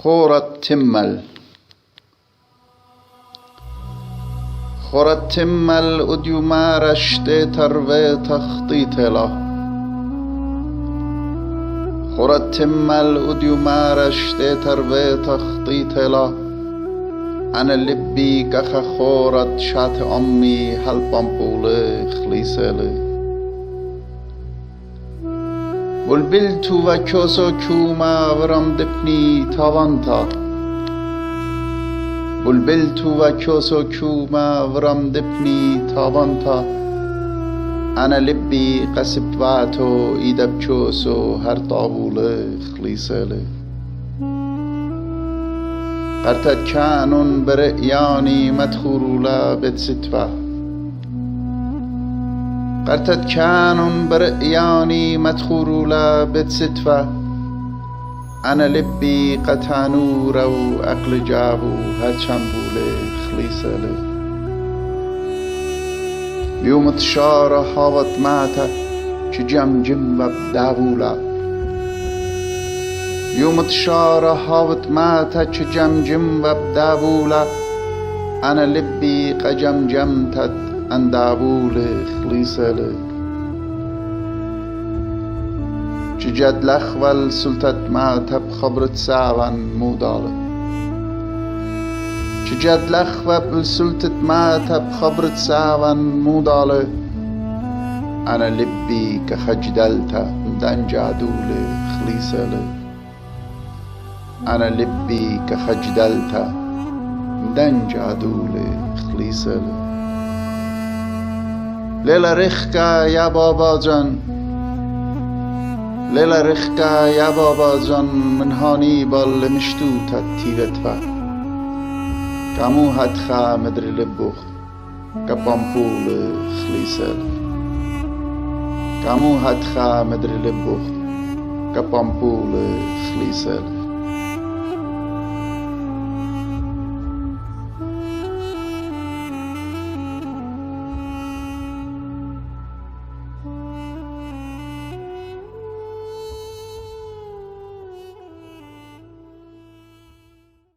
خورت تمل اديو ما رشته تروي تخطيط له خورت تمل اديو ما رشته تروي تخطيط له أنا لبي كخ خورت شات أمي هل بامبولة خليسلة بلبلتو و كوسو كوما ورم دبني تاوانتا بلبلتو و كوسو كوما ورم دبني تاوانتا أنا لبي قسب واتو إيدب كوسو هر طاولة خليسلة قرتت كانون برئياني مدخورولا بتستوى قرتت كانون برئياني مدخورولا بتستوى أنا لبي قتانورا وأقل جابو هرچنبولة خليسلة يوم تشارة حاوت ماتا چه جم وبداولا يوم تشارة حاوت ماتا چه جم وبداولا أنا لبي قجمجمتت اندابولة خليسلة چه جد لخول سلطت ماتا بخبرت ساوان مودالة چه جد لخول سلطت ماتا بخبرت ساوان مودالة أنا لبي كخجدلتا مدن جادولة خليسلة أنا لبي كخجدلتا مدن جادولة خليسلة ليلة رخكا يا بابا جان ليلة رخكا يا بابا جان من هاني بال مشتوتا تيغتوا كامو هدخا مدري لبوخ كبامبول خليسل كامو هدخا مدري لبوخ كبامبول خليسل